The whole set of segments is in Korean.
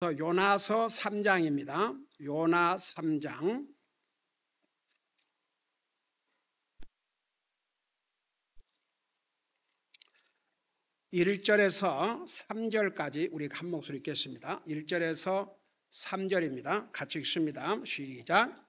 요나서 3장입니다. 요나 3장 1절에서 3절까지 우리가 한 목소리 읽겠습니다. 1절에서 3절입니다. 같이 읽습니다. 시작.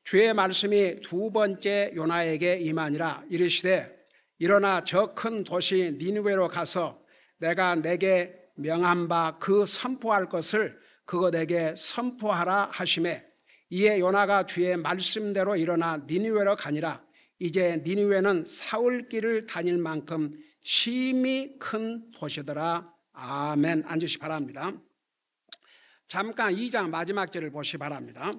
주의 말씀이 두 번째 요나에게 임하니라. 이르시되 일어나 저 큰 도시 니느웨로 가서 내가 내게 명한 바 그 선포할 것을 그거 내게 선포하라 하시매, 이에 요나가 주의 말씀대로 일어나 니느웨로 가니라. 이제 니느웨는 사흘길을 다닐 만큼 심히 큰 도시더라. 아멘. 앉으시 바랍니다. 잠깐 2장 마지막 절을 보시 바랍니다.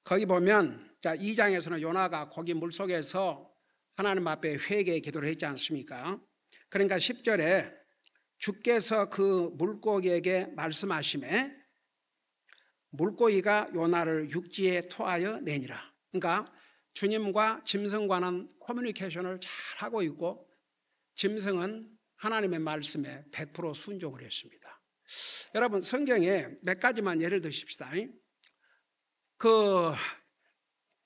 거기 보면 2장에서는 요나가 거기 물속에서 하나님 앞에 회개의 기도를 했지 않습니까? 그러니까 10절에 주께서 그 물고기에게 말씀하시매 물고기가 요나를 육지에 토하여 내니라. 그러니까 주님과 짐승과는 커뮤니케이션을 잘하고 있고 짐승은 하나님의 말씀에 100% 순종을 했습니다. 여러분, 성경에 몇 가지만 예를 드십시다.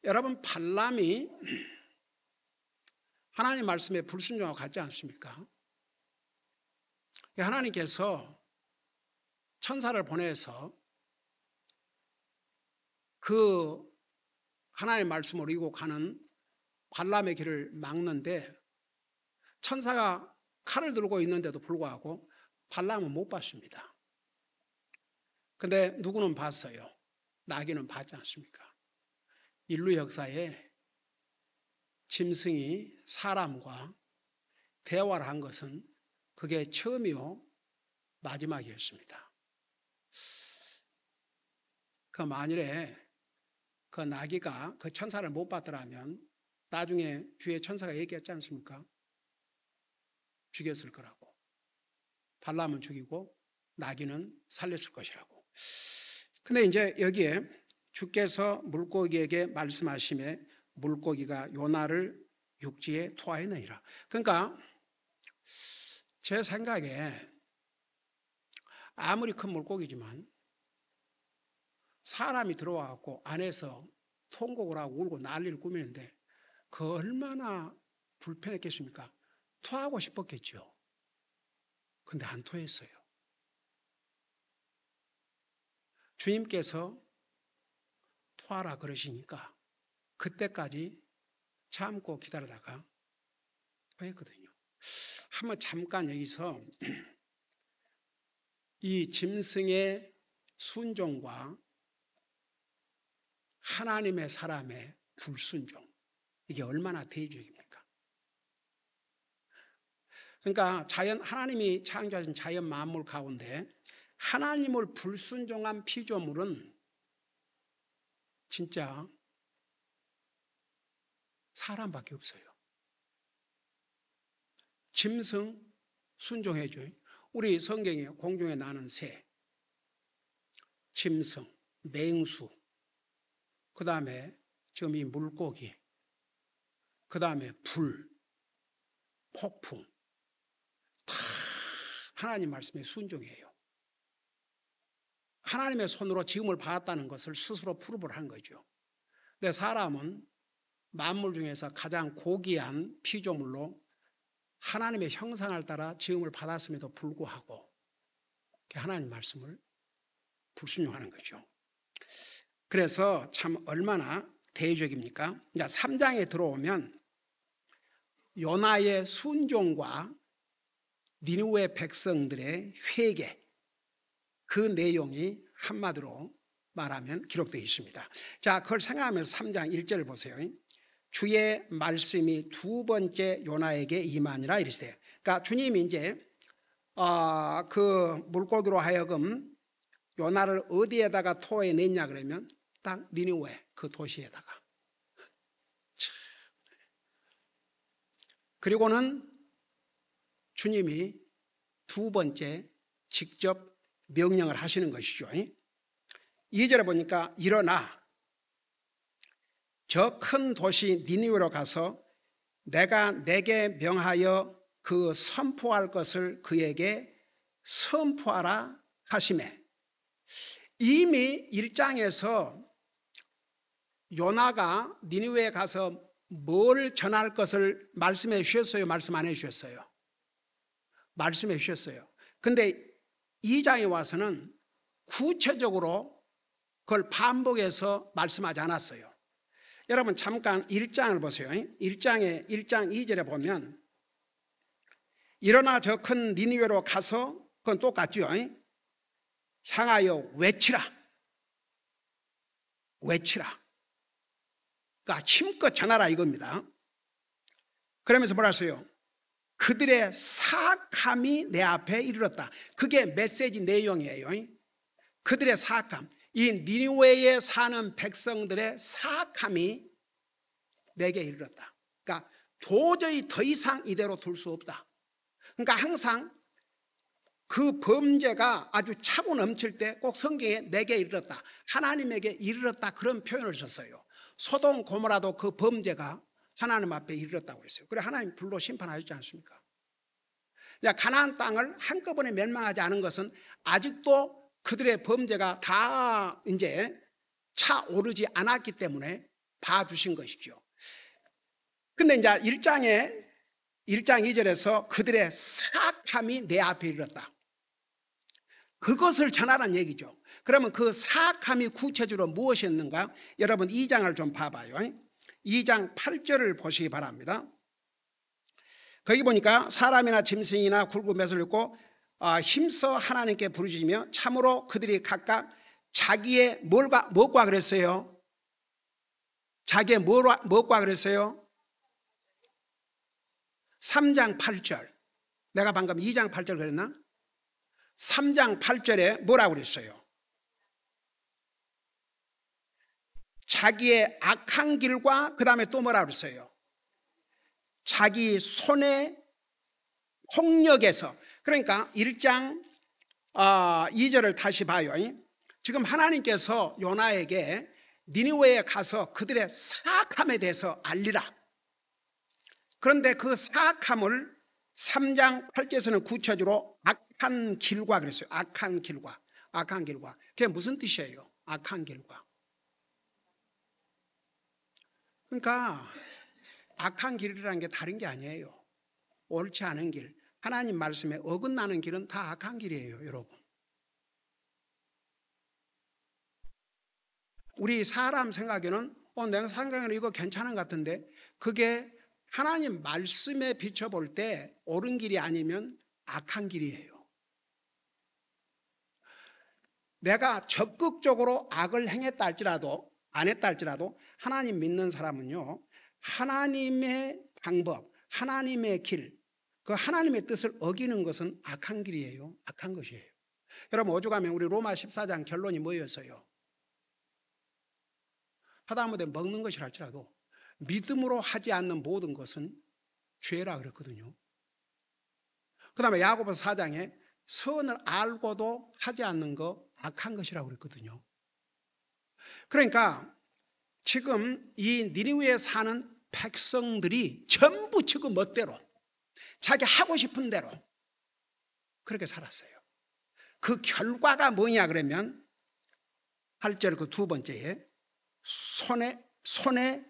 여러분, 발람이 하나님 말씀에 불순종하고 같지 않습니까? 하나님께서 천사를 보내서 그 하나님의 말씀을 이고 가는 발람의 길을 막는데 천사가 칼을 들고 있는데도 불구하고 발람은 못 봤습니다. 근데 누구는 봤어요? 나귀는 봤지 않습니까? 인류 역사에 짐승이 사람과 대화를 한 것은 그게 처음이요 마지막이었습니다. 그 만일에 그 나귀가 그 천사를 못 봤더라면 나중에 주의 천사가 얘기했지 않습니까? 죽였을 거라고. 발람은 죽이고 나귀는 살렸을 것이라고. 근데 이제 여기에 주께서 물고기에게 말씀하시매 물고기가 요나를 육지에 토하였느니라. 그러니까 제 생각에 아무리 큰 물고기지만 사람이 들어와갖고 안에서 통곡을 하고 울고 난리를 꾸미는데 그 얼마나 불편했겠습니까? 토하고 싶었겠죠. 근데 안 토했어요. 주님께서 토하라 그러시니까 그때까지 참고 기다리다가 토했거든요. 한번 잠깐 여기서 이 짐승의 순종과 하나님의 사람의 불순종, 이게 얼마나 대조적입니까? 그러니까 하나님이 창조하신 자연 만물 가운데 하나님을 불순종한 피조물은 진짜 사람밖에 없어요. 짐승 순종해줘요. 우리 성경에 공중에 나는 새, 짐승, 맹수, 그 다음에 지금 이 물고기, 그 다음에 불, 폭풍, 다 하나님 말씀에 순종해요. 하나님의 손으로 지음을 받았다는 것을 스스로 프루브를 한 거죠. 근데 사람은 만물 중에서 가장 고귀한 피조물로 하나님의 형상을 따라 지음을 받았음에도 불구하고 하나님 말씀을 불순종하는 거죠. 그래서 참 얼마나 대조적입니까? 이제 3장에 들어오면 요나의 순종과 니느웨 백성들의 회개, 그 내용이 한마디로 말하면 기록되어 있습니다. 자, 그걸 생각하면서 3장 1절을 보세요. 주의 말씀이 두 번째 요나에게 임하니라 이르시되. 그러니까 주님이 이제 그 물고기로 하여금 요나를 어디에다가 토해냈냐 그러면 딱 니느웨 그 도시에다가. 그리고는 주님이 두 번째 직접 명령을 하시는 것이죠. 2절에 보니까 일어나 저 큰 도시 니느웨로 가서 내가 내게 명하여 그 선포할 것을 그에게 선포하라 하시매 이미 1장에서 요나가 니느웨에 가서 뭘 전할 것을 말씀해 주셨어요? 말씀 안 해 주셨어요? 말씀해 주셨어요. 근데 2장에 와서는 구체적으로 그걸 반복해서 말씀하지 않았어요. 여러분 잠깐 1장을 보세요. 1장 2절에 보면 일어나 저 큰 니느웨로 가서, 그건 똑같죠. 향하여 외치라. 그러니까 힘껏 전하라 이겁니다. 그러면서 뭐라 했어요? 그들의 사악함이 내 앞에 이르렀다. 그게 메시지 내용이에요. 그들의 사악함. 이 니느웨에 사는 백성들의 사악함이 내게 이르렀다. 그러니까 도저히 더 이상 이대로 둘 수 없다. 그러니까 항상 그 범죄가 아주 차고 넘칠 때 꼭 성경에 내게 이르렀다, 하나님에게 이르렀다, 그런 표현을 썼어요. 소돔 고모라도 그 범죄가 하나님 앞에 이르렀다고 했어요. 그래 하나님 불로 심판하셨지 않습니까? 가나안 땅을 한꺼번에 멸망하지 않은 것은 아직도 그들의 범죄가 다 이제 차오르지 않았기 때문에 봐주신 것이죠. 근데 이제 1장 2절에서 그들의 사악함이 내 앞에 이르렀다, 그것을 전하라는 얘기죠. 그러면 그 사악함이 구체적으로 무엇이었는가? 여러분 2장을 좀 봐봐요. 2장 8절을 보시기 바랍니다. 거기 보니까 사람이나 짐승이나 굵은 맷을 입고 힘써 하나님께 부르짖으며 참으로 그들이 각각 자기의 무엇과 그랬어요? 자기의 무엇과 그랬어요? 3장 8절. 내가 방금 2장 8절 그랬나? 3장 8절에 뭐라고 그랬어요? 자기의 악한 길과 그 다음에 또 뭐라고 그랬어요? 자기 손의 폭력에서. 그러니까 1장 2절을 다시 봐요. 지금 하나님께서 요나에게 니느웨에 가서 그들의 사악함에 대해서 알리라. 그런데 그 사악함을 3장 8절에서는 구체적으로 악한 길과 그랬어요. 악한 길과. 그게 무슨 뜻이에요? 악한 길과. 그러니까 악한 길이라는 게 다른 게 아니에요. 옳지 않은 길, 하나님 말씀에 어긋나는 길은 다 악한 길이에요, 여러분. 우리 사람 생각에는 내가 생각에는 이거 괜찮은 것 같은데, 그게 하나님 말씀에 비춰볼 때 옳은 길이 아니면 악한 길이에요. 내가 적극적으로 악을 행했다 할지라도 안 했다 할지라도 하나님 믿는 사람은요, 하나님의 방법, 하나님의 길, 그 하나님의 뜻을 어기는 것은 악한 길이에요. 악한 것이에요. 여러분 오죽하면 우리 로마 14장 결론이 뭐였어요? 하다못해 먹는 것이라 할지라도 믿음으로 하지 않는 모든 것은 죄라 그랬거든요. 그 다음에 야고보서 4장에 선을 알고도 하지 않는 거 악한 것이라고 그랬거든요. 그러니까 지금 이 니느웨에 사는 백성들이 전부 지금 멋대로 자기 하고 싶은 대로 그렇게 살았어요. 그 결과가 뭐냐 그러면 8절 그 두 번째에 손의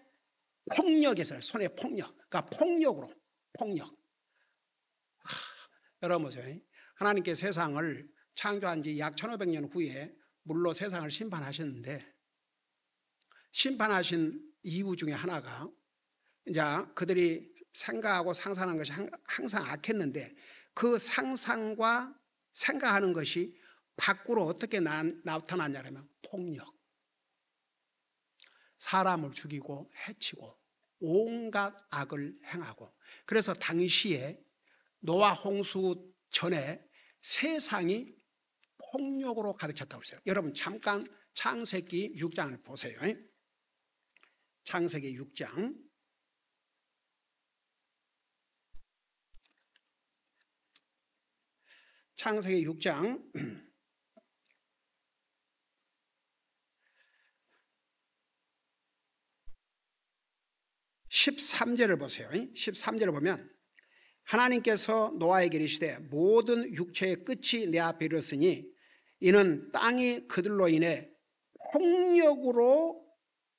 폭력에서, 손의 폭력, 그러니까 폭력. 여러분 보세요. 하나님께 세상을 창조한 지 약 1500년 후에 물로 세상을 심판하셨는데, 심판하신 이유 중에 하나가 이제 그들이 생각하고 상상하는 것이 항상 악했는데, 그 상상과 생각하는 것이 밖으로 어떻게 나타났냐면 폭력. 사람을 죽이고 해치고 온갖 악을 행하고. 그래서 당시에 노아 홍수 전에 세상이 폭력으로 가득 찼다고 그랬어요. 여러분 잠깐 창세기 6장을 보세요. 창세기 6장. 창세기 6장 13절을 보세요. 13절을 보면 하나님께서 노아에게 이르시되 모든 육체의 끝이 내 앞에 이르렀으니 이는 땅이 그들로 인해 폭력으로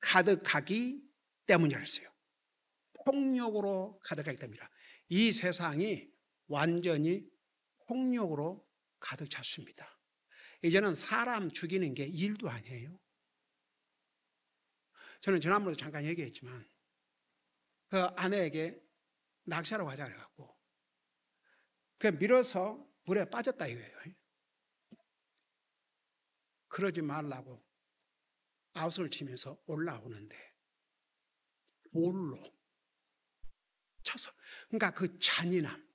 가득하기 때문이었어요. 폭력으로 가득하기 때문이라. 이 세상이 완전히 폭력으로 가득 찼습니다. 이제는 사람 죽이는 게 일도 아니에요. 저는 지난번에도 잠깐 얘기했지만 그 아내에게 낚시하러 가자 그래갖고 그 밀어서 물에 빠졌다 이거예요. 그러지 말라고 아웃을 치면서 올라오는데 볼로 쳐서, 그러니까 그 잔인함.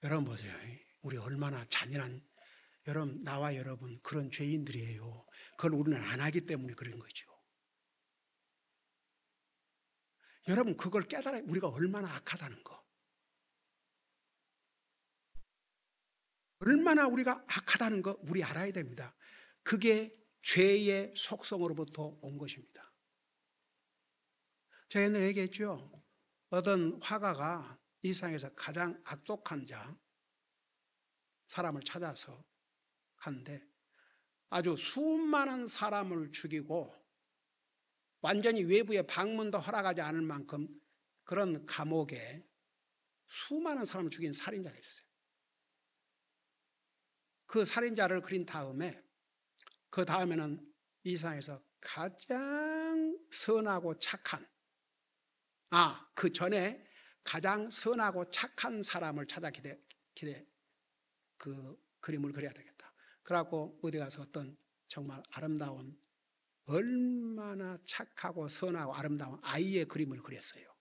여러분 보세요. 우리 얼마나 잔인한, 여러분, 나와 여러분 그런 죄인들이에요. 그걸 우리는 안 하기 때문에 그런 거죠. 여러분 그걸 깨달아야 우리가 얼마나 악하다는 거. 얼마나 우리가 악하다는 거 우리 알아야 됩니다. 그게 죄의 속성으로부터 온 것입니다. 제가 옛날에 얘기했죠. 어떤 화가가 이 세상에서 가장 악독한 자 사람을 찾아서 하는데 아주 수많은 사람을 죽이고 완전히 외부에 방문도 허락하지 않을 만큼 그런 감옥에 수많은 사람을 죽인 살인자가 있었어요. 그 살인자를 그린 다음에 그 다음에는 이 세상에서 가장 선하고 착한, 그 전에 가장 선하고 착한 사람을 찾아 그 그림을 그려야 되겠다. 그래갖고 어디 가서 어떤 정말 아름다운, 얼마나 착하고 선하고 아름다운 아이의 그림을 그렸어요.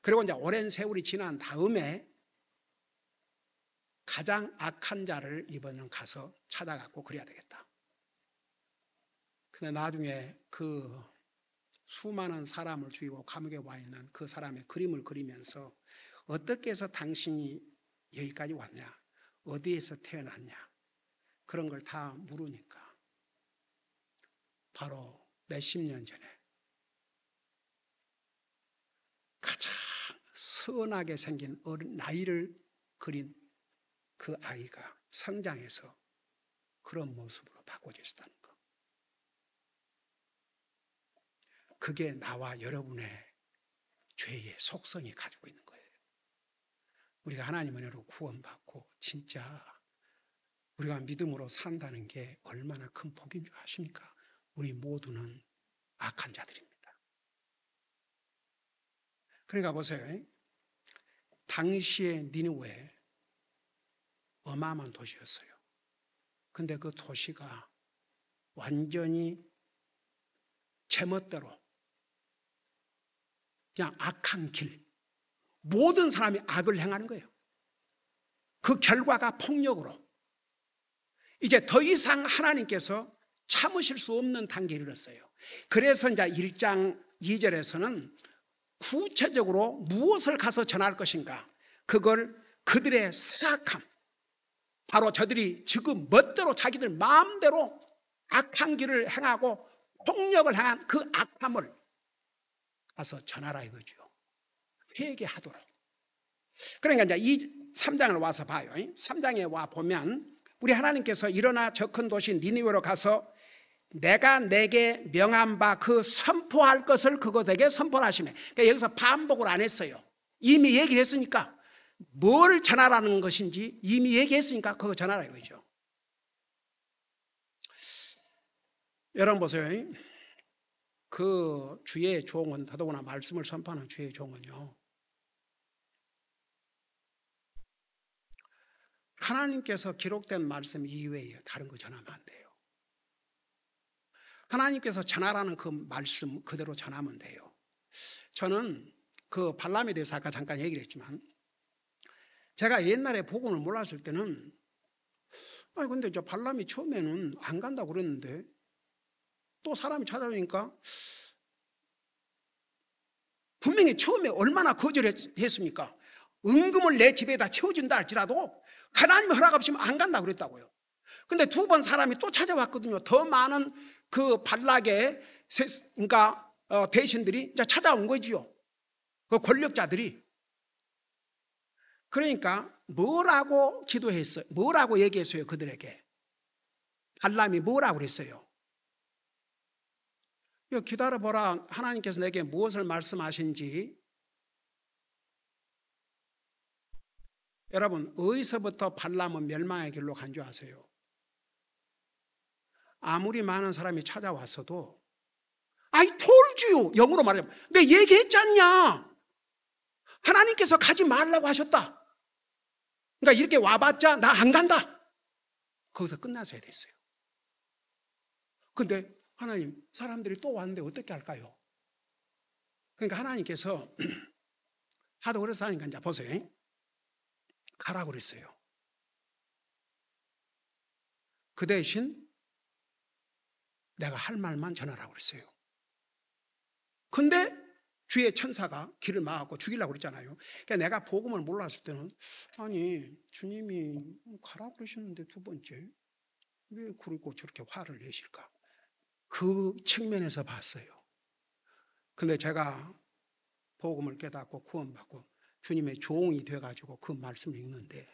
그리고 이제 오랜 세월이 지난 다음에 가장 악한 자를 이번엔 가서 찾아갖고 그려야 되겠다. 근데 나중에 그 수많은 사람을 죽이고 감옥에 와 있는 그 사람의 그림을 그리면서 어떻게 해서 당신이 여기까지 왔냐, 어디에서 태어났냐, 그런 걸 다 물으니까 바로 몇십 년 전에 가장 선하게 생긴 어린 나이를 그린 그 아이가 성장해서 그런 모습으로 바꿔져 있었다는 거. 그게 나와 여러분의 죄의 속성이 가지고 있는 거예요. 우리가 하나님 은혜로 구원받고 진짜 우리가 믿음으로 산다는 게 얼마나 큰 복인 줄 아십니까? 우리 모두는 악한 자들입니다. 그러니까 보세요. 당시의 니느웨 어마어마한 도시였어요. 근데 그 도시가 완전히 제멋대로 그냥 악한 길, 모든 사람이 악을 행하는 거예요. 그 결과가 폭력으로 이제 더 이상 하나님께서 참으실 수 없는 단계에 이르렀어요. 그래서 이제 1장 2절에서는 구체적으로 무엇을 가서 전할 것인가, 그걸 그들의 사악함, 바로 저들이 지금 멋대로 자기들 마음대로 악한 길을 행하고 폭력을 행한 그 악함을 가서 전하라 이거죠. 회개하도록. 그러니까 이제 이 3장을 와서 봐요. 3장에 와 보면 우리 하나님께서 일어나 저 큰 도시 니느웨로 가서 내가 내게 명한 바 그 선포할 것을 그것에게 선포하시매. 그러니까 여기서 반복을 안 했어요. 이미 얘기를 했으니까 뭘 전하라는 것인지 이미 얘기했으니까 그거 전하라 이거죠. 여러분 보세요. 그 주의 종은, 더더구나 말씀을 선포하는 주의 종은요, 하나님께서 기록된 말씀 이외에 다른 거 전하면 안 돼요. 하나님께서 전하라는 그 말씀 그대로 전하면 돼요. 저는 그 발람에 대해서 아까 잠깐 얘기를 했지만, 제가 옛날에 복음을 몰랐을 때는 근데 저 발람이 처음에는 안 간다고 그랬는데 또 사람이 찾아오니까 분명히 처음에 얼마나 거절했습니까? 은금을 내 집에다 채워준다 할지라도 하나님의 허락 없이면 안 간다고 그랬다고요. 근데 두 번 사람이 또 찾아왔거든요. 더 많은 그 발락의 그러니까 대신들이 찾아온 거지요. 그 권력자들이. 그러니까 뭐라고 기도했어요? 뭐라고 얘기했어요? 그들에게 발람이 뭐라고 그랬어요? 기다려보라, 하나님께서 내게 무엇을 말씀하신지. 여러분, 어디서부터 발람은 멸망의 길로 간 줄 아세요? 아무리 많은 사람이 찾아왔어도 I told you, 영어로 말하자면 내가 얘기했지 않냐, 하나님께서 가지 말라고 하셨다. 그러니까 이렇게 와봤자 나 안 간다, 거기서 끝났어야 됐어요. 근데 하나님, 사람들이 또 왔는데 어떻게 할까요? 그러니까 하나님께서 하도 그래서 하니까 이제 보세요, 가라고 그랬어요. 그 대신 내가 할 말만 전하라고 그랬어요. 근데 주의 천사가 길을 막았고 죽이려고 그랬잖아요. 그러니까 내가 복음을 몰랐을 때는, 아니 주님이 가라고 그러시는데 두 번째 왜 그러고 저렇게 화를 내실까, 그 측면에서 봤어요. 근데 제가 복음을 깨닫고 구원받고 주님의 종이 돼가지고 그 말씀을 읽는데,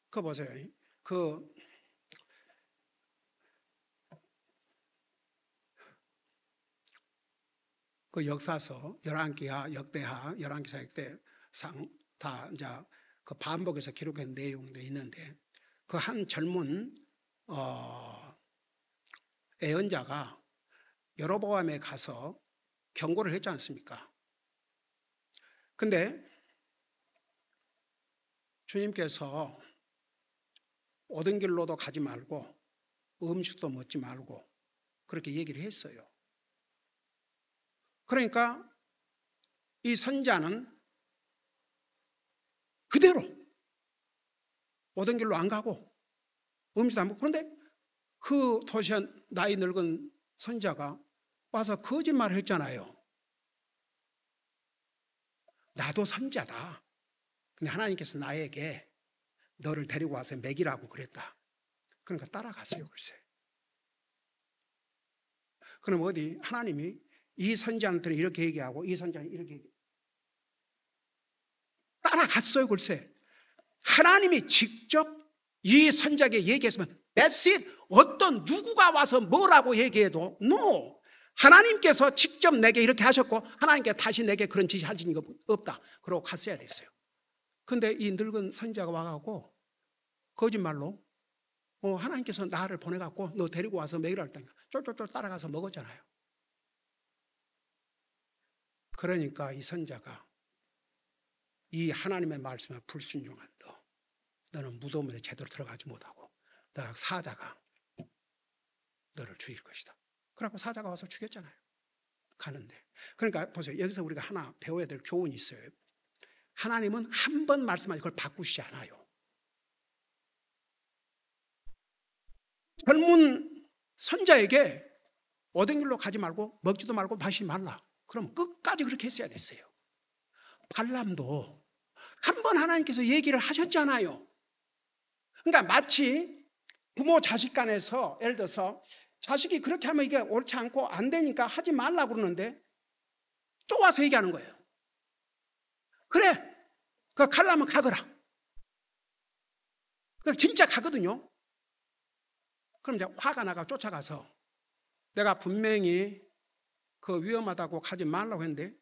그거 보세요. 그 역사서, 열왕기하, 역대하, 열왕기사, 역대상 다 이제 그 반복해서 기록한 내용들이 있는데, 그 한 젊은 예언자가 여로보암에 가서 경고를 했지 않습니까? 근데 주님께서 오던 길로도 가지 말고 음식도 먹지 말고 그렇게 얘기를 했어요. 그러니까 이 선자는 그대로 오던 길로 안 가고 음식도 안 먹고, 그런데 그 도시에 나이 늙은 선자가 와서 거짓말을 했잖아요. 나도 선자다. 근데 하나님께서 나에게 너를 데리고 와서 먹이라고 그랬다. 그러니까 따라갔어요, 글쎄. 그럼 어디 하나님이 이 선자한테는 이렇게 얘기하고 이 선자는 이렇게 얘기하고 따라갔어요, 글쎄. 하나님이 직접 이 선자에게 얘기했으면 that's it. 어떤 누구가 와서 뭐라고 얘기해도 no. 하나님께서 직접 내게 이렇게 하셨고 하나님께 다시 내게 그런 지시 하신 거 없다. 그러고 갔어야 됐어요. 근데 이 늙은 선자가 와가지고 거짓말로 하나님께서 나를 보내갖고 너 데리고 와서 먹이라 했다니까 쫄쫄쫄 따라가서 먹었잖아요. 그러니까 이 선자가 이 하나님의 말씀에 불순종한 너는 무덤에 제대로 들어가지 못하고 내가 사자가 너를 죽일 것이다. 그래갖고 사자가 와서 죽였잖아요. 가는데. 그러니까 보세요. 여기서 우리가 하나 배워야 될 교훈이 있어요. 하나님은 한 번 말씀하시고 그걸 바꾸시지 않아요. 젊은 선자에게 오던 길로 가지 말고 먹지도 말고 마시지 말라. 그럼 끝까지 그렇게 했어야 됐어요. 발람도 한 번 하나님께서 얘기를 하셨잖아요. 그러니까 마치 부모 자식 간에서 예를 들어서 자식이 그렇게 하면 이게 옳지 않고 안 되니까 하지 말라고 그러는데 또 와서 얘기하는 거예요. 그래, 그 가려면 가거라. 진짜 가거든요. 그럼 이제 화가 나가 쫓아가서 내가 분명히 그 위험하다고 가지 말라고 했는데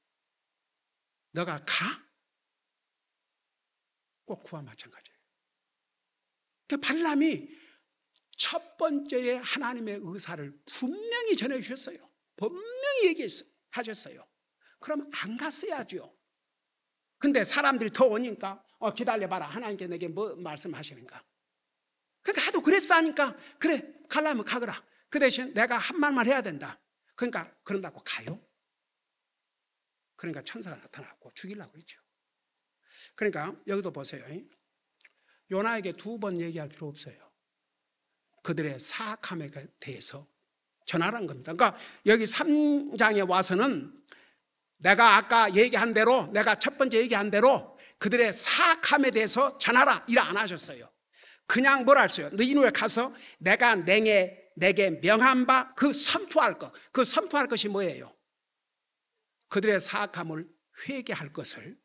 너가 가? 꼭 그와 마찬가지예요. 그 발람이 첫 번째에 하나님의 의사를 분명히 전해주셨어요. 분명히 얘기하셨어요. 그럼 안 갔어야죠. 근데 사람들이 더 오니까 기다려봐라. 하나님께 내게 뭐 말씀하시는가. 그러니까 하도 그랬어 하니까 그래 가려면 가거라. 그 대신 내가 한 말만 해야 된다. 그러니까 그런다고 가요? 그러니까 천사가 나타났고 죽이려고 그랬죠. 그러니까 여기도 보세요. 요나에게 두 번 얘기할 필요 없어요. 그들의 사악함에 대해서 전하라는 겁니다. 그러니까 여기 3장에 와서는 내가 아까 얘기한 대로, 내가 첫 번째 얘기한 대로 그들의 사악함에 대해서 전하라 이래 안 하셨어요. 그냥 뭐라 했어요? 너희는 가서 내가 내게 명한 바 그 선포할 것. 그 선포할 것이 뭐예요? 그들의 사악함을 회개할 것을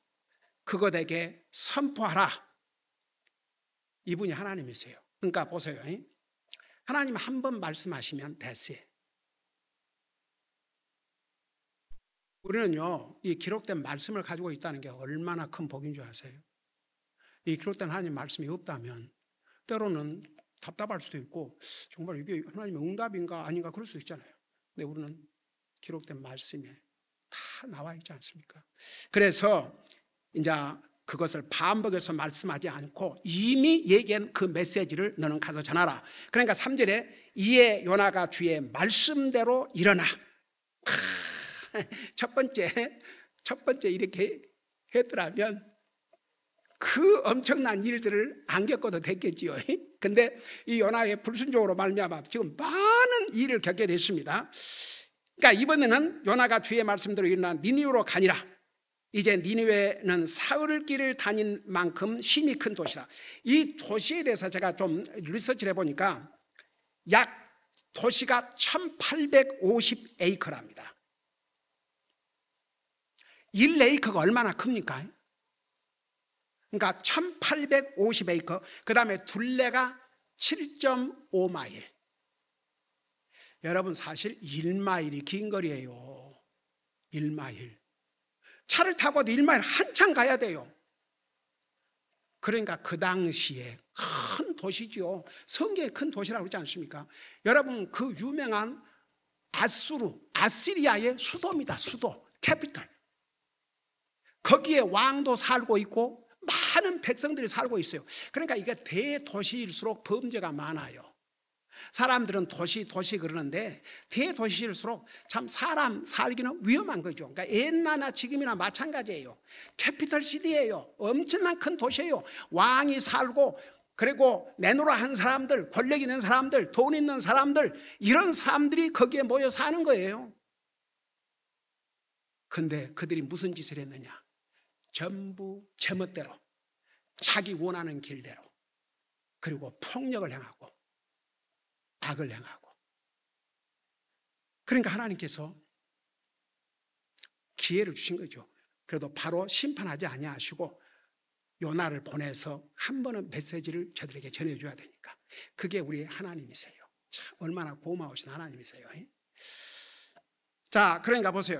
그것에게 선포하라. 이분이 하나님이세요. 그러니까 보세요. 하나님 한 번 말씀하시면 됐어요. 우리는요, 이 기록된 말씀을 가지고 있다는 게 얼마나 큰 복인 줄 아세요? 이 기록된 하나님 말씀이 없다면 때로는 답답할 수도 있고 정말 이게 하나님의 응답인가 아닌가 그럴 수도 있잖아요. 근데 우리는 기록된 말씀에 다 나와 있지 않습니까? 그래서 이제 그것을 반복해서 말씀하지 않고 이미 얘기한 그 메시지를 너는 가서 전하라. 그러니까 3절에 이에 요나가 주의 말씀대로 일어나. 첫 번째 이렇게 했더라면 그 엄청난 일들을 안 겪어도 됐겠지요. 근데 이 요나의 불순종으로 말미암아 지금 많은 일을 겪게 됐습니다. 그러니까 이번에는 요나가 주의 말씀대로 일어나 니느웨로 가니라. 이제 니느웨는 사흘 길을 다닌 만큼 힘이 큰 도시라. 이 도시에 대해서 제가 좀 리서치를 해보니까 약 도시가 1850에이커랍니다. 1에이커가 얼마나 큽니까? 그러니까 1850에이커, 그 다음에 둘레가 7.5마일. 여러분 사실 1마일이 긴 거리예요. 1마일. 차를 타고도 1마일 한참 가야 돼요. 그러니까 그 당시에 큰 도시죠. 성경의 큰 도시라고 그러지 않습니까? 여러분 그 유명한 아시리아의 수도입니다. 수도, 캐피털. 거기에 왕도 살고 있고 많은 백성들이 살고 있어요. 그러니까 이게 대도시일수록 범죄가 많아요. 사람들은 도시 그러는데 대도시일수록 참 사람 살기는 위험한 거죠. 그러니까 옛날나 지금이나 마찬가지예요. 캐피털 시티예요. 엄청난 큰 도시예요. 왕이 살고 그리고 내노라 한 사람들, 권력 있는 사람들, 돈 있는 사람들, 이런 사람들이 거기에 모여 사는 거예요. 근데 그들이 무슨 짓을 했느냐? 전부 제멋대로, 자기 원하는 길대로, 그리고 폭력을 행하고 악을 행하고. 그러니까 하나님께서 기회를 주신 거죠. 그래도 바로 심판하지 아니하시고 요나를 보내서 한 번은 메시지를 저들에게 전해줘야 되니까. 그게 우리 하나님이세요. 참 얼마나 고마우신 하나님이세요. 자, 그러니까 보세요.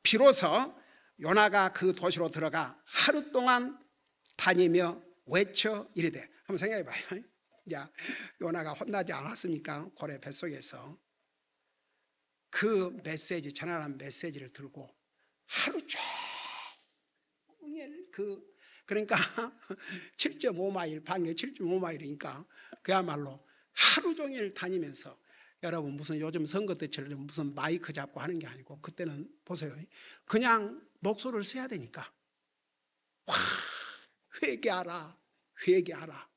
비로소 요나가 그 도시로 들어가 하루 동안 다니며 외쳐 이르되. 한번 생각해 봐요. 야, 요나가 혼나지 않았습니까? 고래 뱃속에서 그 메시지, 전하는 메시지를 들고 하루 종일 그러니까 7.5마일, 방에 7.5마일이니까 그야말로 하루 종일 다니면서, 여러분 무슨 요즘 선거 때처럼 무슨 마이크 잡고 하는 게 아니고 그때는 보세요. 그냥 목소리를 써야 되니까 와, 회개하라, 회개하라,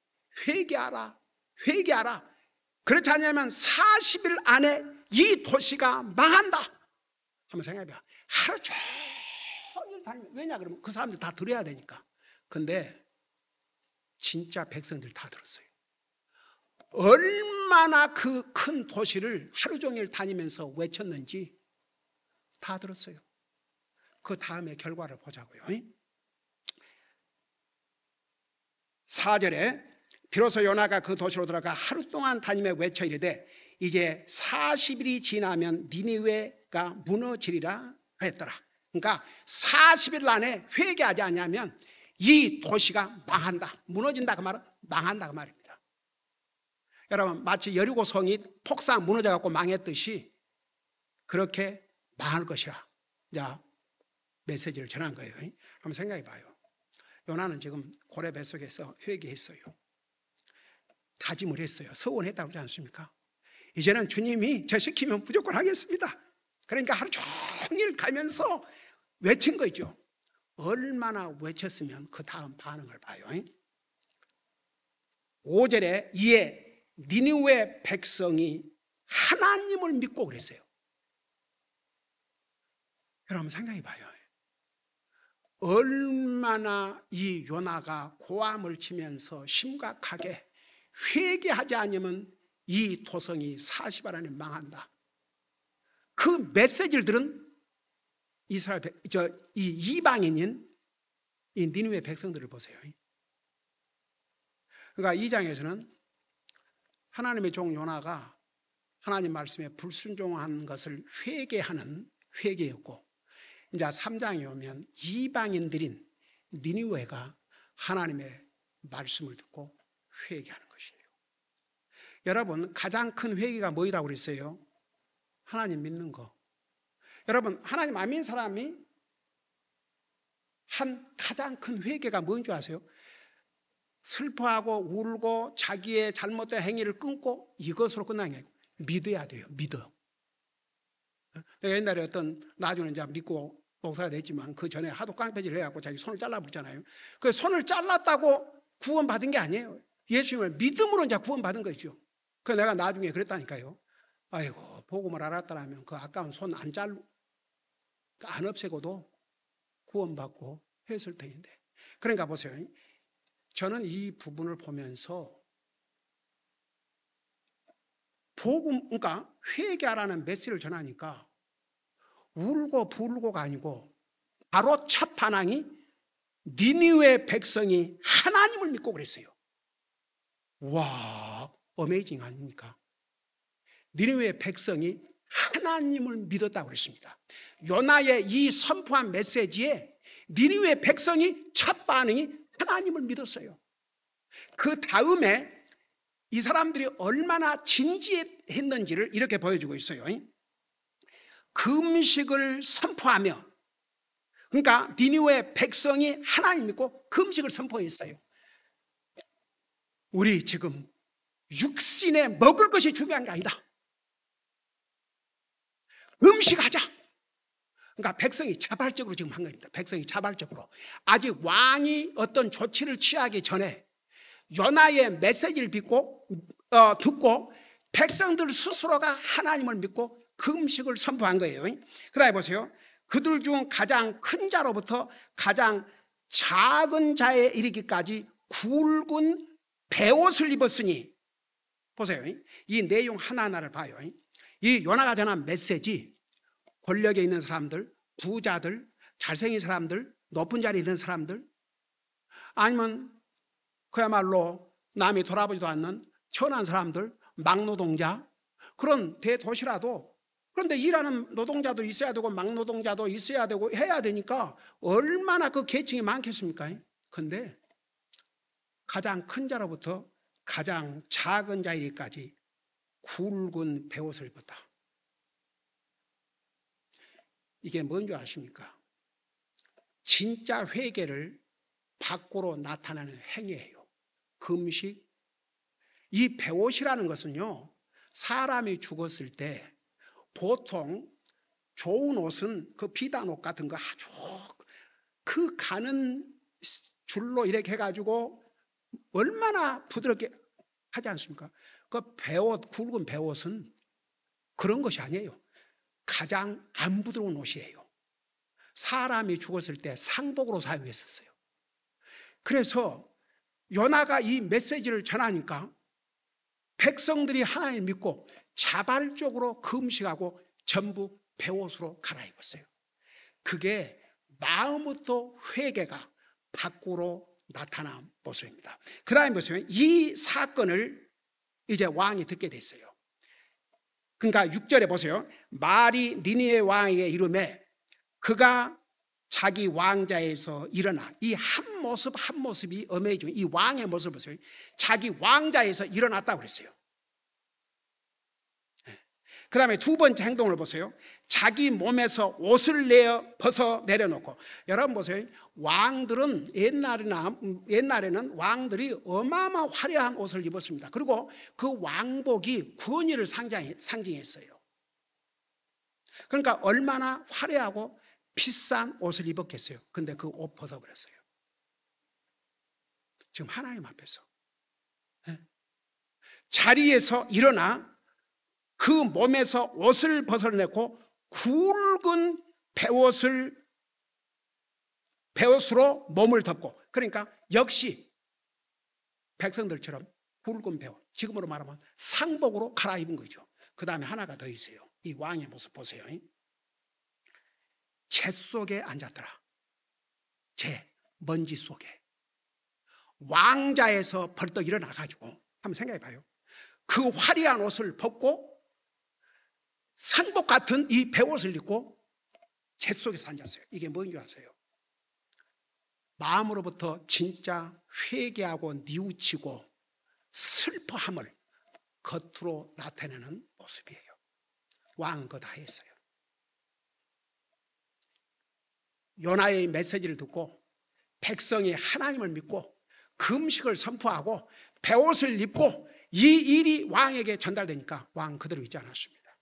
회개하라, 회개하라. 그렇지 않으면 40일 안에 이 도시가 망한다. 한번 생각해봐. 하루 종일 다니면, 왜냐 그러면 그 사람들 다 들어야 되니까. 근데 진짜 백성들 다 들었어요. 얼마나 그 큰 도시를 하루 종일 다니면서 외쳤는지 다 들었어요. 그 다음에 결과를 보자고요. 4절에 비로소 요나가 그 도시로 들어가 하루 동안 다니며 외쳐 이르되 이제 40일이 지나면 니느웨가 무너지리라 했더라. 그러니까 40일 안에 회개하지 않으면 이 도시가 망한다. 무너진다 그 말은 망한다 그 말입니다. 여러분 마치 여리고 성이 폭삭 무너져갖고 망했듯이 그렇게 망할 것이라 자 메시지를 전한 거예요. 한번 생각해 봐요. 요나는 지금 고래 뱃속에서 회개했어요. 다짐을 했어요. 서원했다고 그러지 않습니까? 이제는 주님이 저 시키면 무조건 하겠습니다. 그러니까 하루 종일 가면서 외친 거죠. 얼마나 외쳤으면 그 다음 반응을 봐요. 5절에 이에 니느웨 백성이 하나님을 믿고 그랬어요. 여러분 생각해 봐요. 얼마나 이 요나가 고함을 치면서 심각하게 회개하지 않으면 이 도성이 40일 안에 망한다. 그 메시지를 들은 이 이방인인 이 니느웨 백성들을 보세요. 그러니까 2장에서는 하나님의 종 요나가 하나님 말씀에 불순종한 것을 회개하는 회개였고, 이제 3장에 오면 이방인들인 니느웨가 하나님의 말씀을 듣고 회개하는 것이에요. 여러분, 가장 큰 회개가 뭐라고 그랬어요? 하나님 믿는 거. 여러분, 하나님 안 믿는 사람이 한 가장 큰 회개가 뭔지 아세요? 슬퍼하고 울고 자기의 잘못된 행위를 끊고 이것으로 끝나는 게 아니고 믿어야 돼요. 믿어. 내가 옛날에 어떤, 나중에 이제 믿고 목사가 됐지만 그 전에 하도 깡패질 해갖고 자기 손을 잘라버렸잖아요. 그 손을 잘랐다고 구원받은 게 아니에요. 예수님을 믿음으로 이제 구원받은 거죠. 그래서 내가 나중에 그랬다니까요. 아이고, 복음을 알았더라면 그 아까운 손 안 없애고도 구원받고 했을 터인데. 그러니까 보세요. 저는 이 부분을 보면서 복음, 그러니까 회개하라는 메시지를 전하니까 울고 불고가 아니고 바로 첫 반항이 니느웨 백성이 하나님을 믿고 그랬어요. 와, 어메이징 아닙니까? 니느웨 백성이 하나님을 믿었다고 그랬습니다. 요나의 이 선포한 메시지에 니느웨 백성이 첫 반응이 하나님을 믿었어요. 그 다음에 이 사람들이 얼마나 진지했는지를 이렇게 보여주고 있어요. 금식을 선포하며, 그러니까 니느웨 백성이 하나님 믿고 금식을 선포했어요. 우리 지금 육신에 먹을 것이 중요한 게 아니다. 금식하자. 그러니까 백성이 자발적으로 지금 한 겁니다. 백성이 자발적으로. 아직 왕이 어떤 조치를 취하기 전에 요나의 메시지를 듣고 백성들 스스로가 하나님을 믿고 금식을 선포한 거예요. 그다음에 보세요. 그들 중 가장 큰 자로부터 가장 작은 자에 이르기까지 굵은 베옷을 입었으니, 보세요. 이 내용 하나하나를 봐요. 이 요나가 전한 메시지, 권력에 있는 사람들, 부자들, 잘생긴 사람들, 높은 자리에 있는 사람들, 아니면 그야말로 남이 돌아보지도 않는 천한 사람들, 막노동자, 그런 대도시라도, 그런데 일하는 노동자도 있어야 되고 막노동자도 있어야 되고 해야 되니까 얼마나 그 계층이 많겠습니까? 그런데 가장 큰 자로부터 가장 작은 자에게까지 굵은 베옷을 입었다. 이게 뭔지 아십니까? 진짜 회개를 밖으로 나타내는 행위예요. 금식. 이 베옷이라는 것은요, 사람이 죽었을 때 보통 좋은 옷은 그 비단옷 같은 거 아주 그 가는 줄로 이렇게 해가지고 얼마나 부드럽게 하지 않습니까? 그 베옷, 굵은 베옷은 그런 것이 아니에요. 가장 안 부드러운 옷이에요. 사람이 죽었을 때 상복으로 사용했었어요. 그래서 요나가 이 메시지를 전하니까 백성들이 하나님을 믿고 자발적으로 금식하고 전부 베옷으로 갈아입었어요. 그게 마음부터 회개가 밖으로 나타난 모습입니다. 그 다음에 보세요. 이 사건을 이제 왕이 듣게 됐어요. 그러니까 6절에 보세요. 말이 니느웨 왕에게 이르매 그가 자기 왕자에서 일어나, 이 한 모습 한 모습이 어메이징. 이 왕의 모습을 보세요. 자기 왕자에서 일어났다고 그랬어요. 그 다음에 두 번째 행동을 보세요. 자기 몸에서 옷을 벗어 내려놓고. 여러분 보세요. 왕들은 옛날에는 왕들이 어마어마한 화려한 옷을 입었습니다. 그리고 그 왕복이 권위를 상징했어요. 그러니까 얼마나 화려하고 비싼 옷을 입었겠어요. 근데 그 옷 벗어버렸어요. 지금 하나님 앞에서 자리에서 일어나 그 몸에서 옷을 벗어내고 굵은 베옷으로 몸을 덮고, 그러니까 역시 백성들처럼 굵은 베옷, 지금으로 말하면 상복으로 갈아입은 거죠. 그 다음에 하나가 더 있어요. 이 왕의 모습 보세요. 재 속에 앉았더라. 재, 먼지 속에. 왕자에서 벌떡 일어나가지고 한번 생각해 봐요. 그 화려한 옷을 벗고 상복 같은 이 베옷을 입고 재 속에서 앉았어요. 이게 뭔지 아세요? 마음으로부터 진짜 회개하고 뉘우치고 슬퍼함을 겉으로 나타내는 모습이에요. 왕은 그거 다 했어요. 요나의 메시지를 듣고 백성이 하나님을 믿고 금식을 선포하고 베옷을 입고 이 일이 왕에게 전달되니까 왕은 그대로 있지 않았습니다.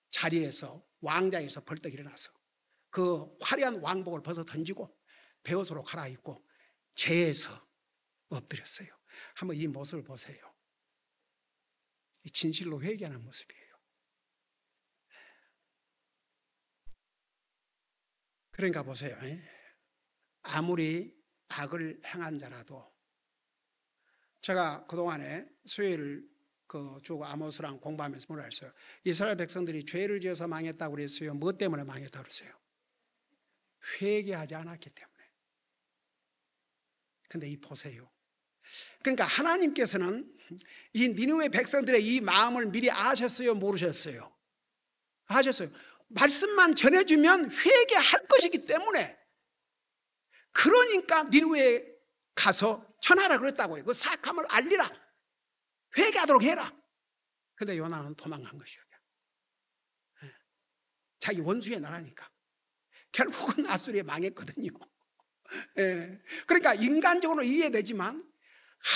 자리에서 왕자에서 벌떡 일어나서 그 화려한 왕복을 벗어 던지고 베옷으로 갈아입고 재에서 엎드렸어요. 한번 이 모습을 보세요. 이 진실로 회개하는 모습이에요. 그러니까 보세요. 아무리 악을 행한 자라도, 제가 그동안에 수요일 쭉 아모스랑 공부하면서 뭐라 했어요? 이스라엘 백성들이 죄를 지어서 망했다고 그랬어요? 뭐 때문에 망했다고 그랬어요? 회개하지 않았기 때문에. 근데 이 보세요. 그러니까 하나님께서는 이 니느웨 백성들의 이 마음을 미리 아셨어요? 모르셨어요? 아셨어요. 말씀만 전해주면 회개할 것이기 때문에. 그러니까 니느웨에 가서 전하라 그랬다고요. 그 사악함을 알리라, 회개하도록 해라. 근데 요나는 도망간 것이요. 자기 원수의 나라니까. 결국은 아수리에 망했거든요. 그러니까 인간적으로 이해되지만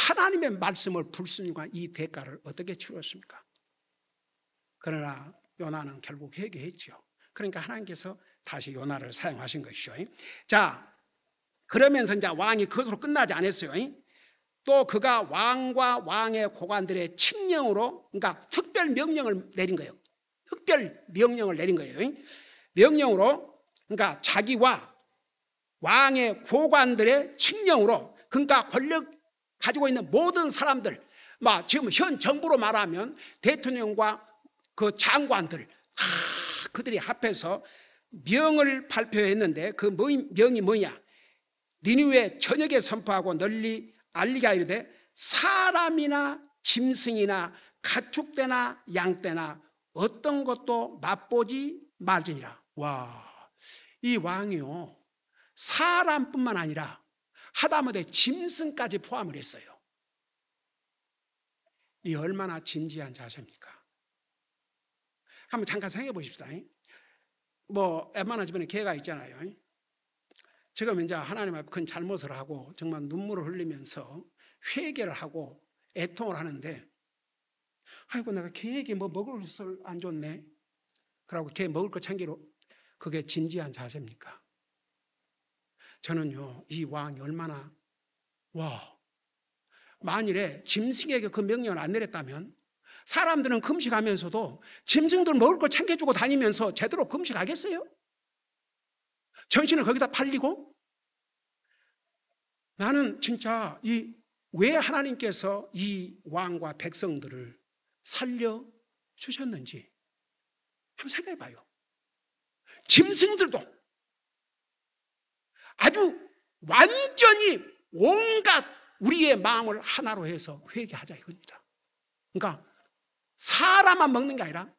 하나님의 말씀을 불순종한 이 대가를 어떻게 치렀습니까? 그러나 요나는 결국 회개했죠. 그러니까 하나님께서 다시 요나를 사용하신 것이죠. 자, 그러면서 이제 왕이 그것으로 끝나지 않았어요. 또 그가 왕과 왕의 고관들의 칙령으로, 그러니까 특별 명령을 내린 거예요. 특별 명령을 내린 거예요. 명령으로, 그러니까 자기와 왕의 고관들의 칙령으로, 그러니까 권력 가지고 있는 모든 사람들, 지금 현 정부로 말하면 대통령과 그 장관들, 그들이 합해서 명을 발표했는데 그 명이 뭐냐? 니느웨 전역에 선포하고 널리 알리게 하리되 사람이나 짐승이나 가축대나 양떼나 어떤 것도 맛보지 말지니라. 와, 이 왕이요, 사람뿐만 아니라 하다못해 짐승까지 포함을 했어요. 이 얼마나 진지한 자세입니까? 한번 잠깐 생각해 보십시다. 웬만한 집에는 개가 있잖아요. 지금 이제 하나님 앞에 큰 잘못을 하고 정말 눈물을 흘리면서 회개를 하고 애통을 하는데, 아이고 내가 개에게 뭐 먹을 것을 안 줬네, 그러고 개 먹을 거 챙기러, 그게 진지한 자세입니까? 저는요, 이 왕이 얼마나, 만일에 짐승에게 그 명령을 안 내렸다면 사람들은 금식하면서도 짐승들 먹을 걸 챙겨주고 다니면서 제대로 금식하겠어요? 정신을 거기다 팔리고? 나는 진짜 왜 하나님께서 이 왕과 백성들을 살려주셨는지 한번 생각해 봐요. 짐승들도 아주 완전히 온갖 우리의 마음을 하나로 해서 회개하자 이겁니다. 그러니까 사람만 먹는 게 아니라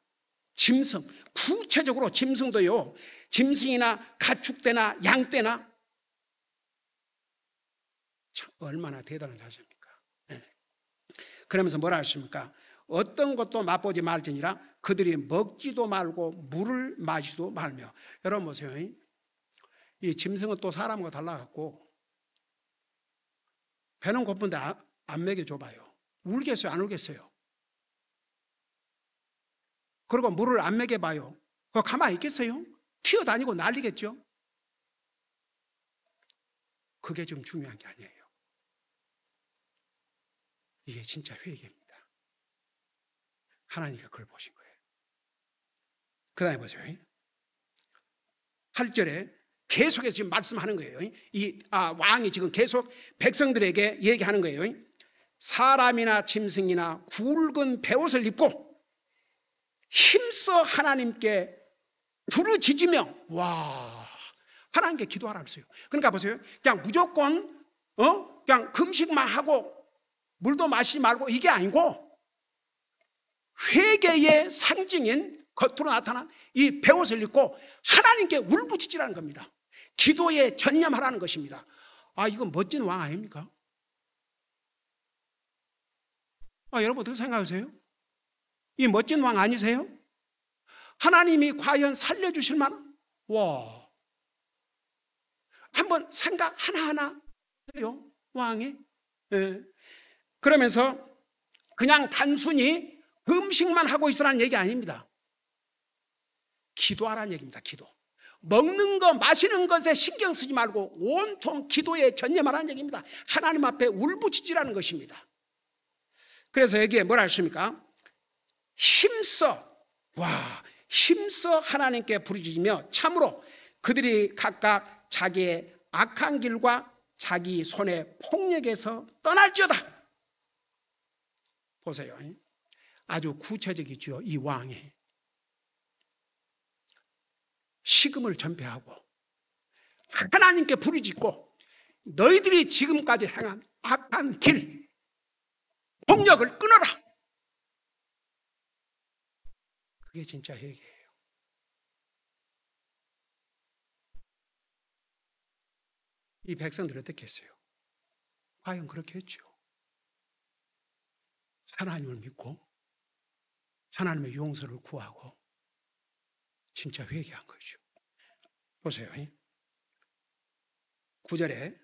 짐승, 구체적으로 짐승도요, 짐승이나 가축대나 양떼나, 참 얼마나 대단한 자세입니까? 그러면서 뭐라 하십니까? 어떤 것도 맛보지 말지니라 그들이 먹지도 말고 물을 마시도 말며. 여러분 보세요. 이 짐승은 또 사람과 달라갖고 배는 고픈데 안 먹여줘봐요. 울겠어요? 안 울겠어요? 그리고 물을 안 먹여봐요. 그거 가만히 있겠어요? 튀어다니고 난리겠죠? 그게 좀 중요한 게 아니에요. 이게 진짜 회개입니다. 하나님께서 그걸 보신 거예요. 그 다음에 보세요. 8절에 계속해서 지금 말씀하는 거예요. 왕이 지금 계속 백성들에게 얘기하는 거예요. 사람이나 짐승이나 굵은 베옷을 입고 힘써 하나님께 부르짖으며, 하나님께 기도하라 그랬어요. 그러니까 보세요. 그냥 무조건 그냥 금식만 하고 물도 마시지 말고 이게 아니고 회개의 상징인 겉으로 나타난 이 베옷을 입고 하나님께 울부짖으라는 겁니다. 기도에 전념하라는 것입니다. 아, 이건 멋진 왕 아닙니까? 여러분 어떻게 생각하세요? 이 멋진 왕 아니세요? 하나님이 과연 살려주실 만한, 와, 한번 생각 하나하나 해요, 왕이. 예. 그러면서 그냥 단순히 음식만 하고 있으라는 얘기 아닙니다. 기도하라는 얘기입니다. 기도. 먹는 것, 마시는 것에 신경 쓰지 말고 온통 기도에 전념하라는 얘기입니다. 하나님 앞에 울부짖으라는 것입니다. 그래서 여기에 뭐라 했습니까? 힘써 하나님께 부르짖으며 참으로 그들이 각각 자기의 악한 길과 자기 손의 폭력에서 떠날지어다. 보세요. 아주 구체적이죠. 이 왕이 식음을 전폐하고 하나님께 부르짖고 너희들이 지금까지 행한 악한 길, 폭력을 끊어라. 그게 진짜 회개예요. 이 백성들 어떻게 했어요? 과연 그렇게 했죠. 하나님을 믿고 하나님의 용서를 구하고 진짜 회개한 거죠. 보세요. 9절에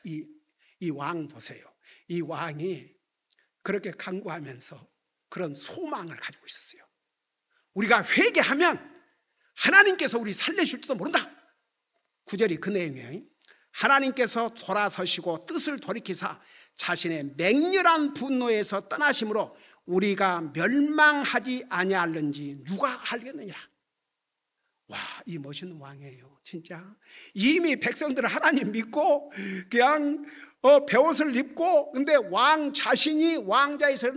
이 왕 보세요. 이 왕이 그렇게 간구하면서 그런 소망을 가지고 있었어요. 우리가 회개하면 하나님께서 우리 살려줄지도 모른다. 9절이 그 내용이에요. 하나님께서 돌아서시고 뜻을 돌이키사 자신의 맹렬한 분노에서 떠나심으로 우리가 멸망하지 아니할는지 누가 알겠느니라. 와, 이 멋있는 왕이에요. 진짜 이미 백성들은 하나님 믿고 그냥 베옷을 입고, 근데 왕 자신이 왕자에서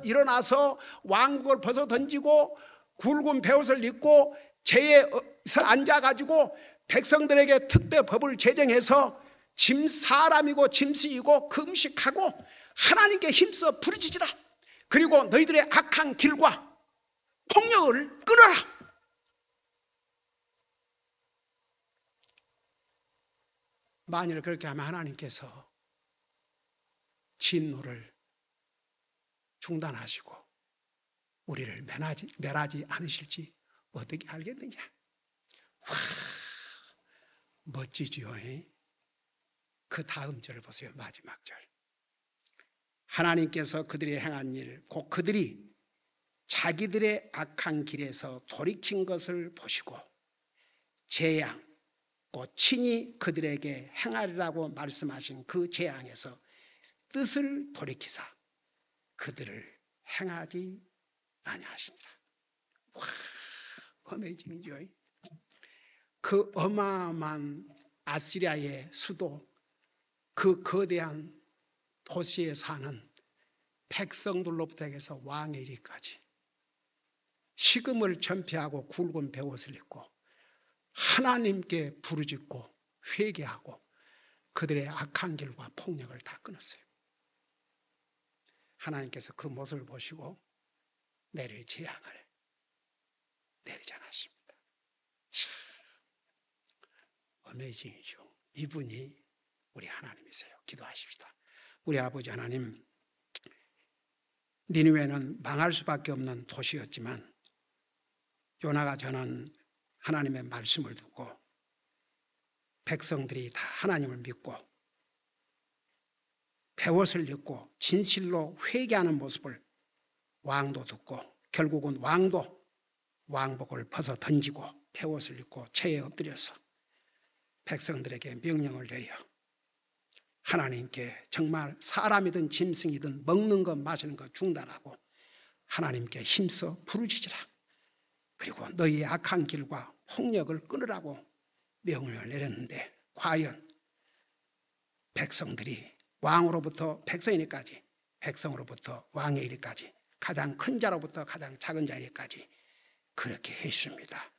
일어나서 왕국을 벗어 던지고 굵은 베옷을 입고 제에서 앉아가지고 백성들에게 특별 법을 제정해서 사람이고 짐승이고 금식하고 하나님께 힘써 부르짖으라. 그리고 너희들의 악한 길과 폭력을 끊어라. 만일 그렇게 하면 하나님께서 진노를 중단하시고 우리를 멸하지 않으실지 어떻게 알겠느냐. 와, 멋지지요. 그 다음 절을 보세요. 마지막 절. 하나님께서 그들이 행한 일, 곧 그들이 자기들의 악한 길에서 돌이킨 것을 보시고 재앙, 곧 친히 그들에게 행하리라고 말씀하신 그 재앙에서 뜻을 돌이키사 그들을 행하지 아니하시니라. 와, 어메이징이죠. 그 어마어마한 아시리아의 수도, 그 거대한 도시에 사는 백성들로부터 해서 왕의 이리까지 식음을 전폐하고 굵은 베옷을 입고 하나님께 부르짖고 회개하고 그들의 악한 길과 폭력을 다 끊었어요. 하나님께서 그 모습을 보시고 내릴 재앙을 내리지 않았습니다. 참 어메이징이죠. 이분이 우리 하나님이세요. 기도하십시다. 우리 아버지 하나님, 니느웨는 망할 수밖에 없는 도시였지만 요나가 전한 하나님의 말씀을 듣고 백성들이 다 하나님을 믿고 베옷을 입고 진실로 회개하는 모습을 왕도 듣고 결국은 왕도 왕복을 벗어 던지고 베옷을 입고 체에 엎드려서 백성들에게 명령을 내려 하나님께 정말 사람이든 짐승이든 먹는 것 마시는 것 중단하고 하나님께 힘써 부르짖으라. 그리고 너희의 악한 길과 폭력을 끊으라고 명령을 내렸는데 과연 백성들이 왕으로부터 백성이니까지, 백성으로부터 왕의 이리까지, 가장 큰 자로부터 가장 작은 자 이리까지 그렇게 했습니다.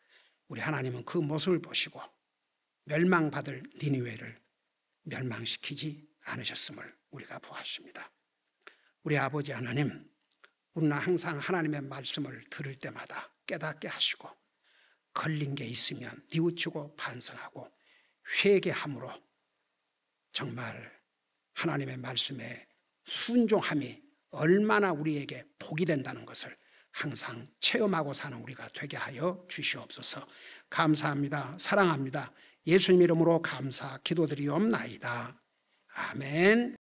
우리 하나님은 그 모습을 보시고 멸망받을 니느웨를 멸망시키지 않으셨음을 우리가 보았습니다. 우리 아버지 하나님, 우리는 항상 하나님의 말씀을 들을 때마다 깨닫게 하시고 걸린 게 있으면 뉘우치고 반성하고 회개함으로 정말 하나님의 말씀에 순종함이 얼마나 우리에게 복이 된다는 것을 항상 체험하고 사는 우리가 되게 하여 주시옵소서. 감사합니다. 사랑합니다. 예수님 이름으로 감사 기도드리옵나이다. 아멘.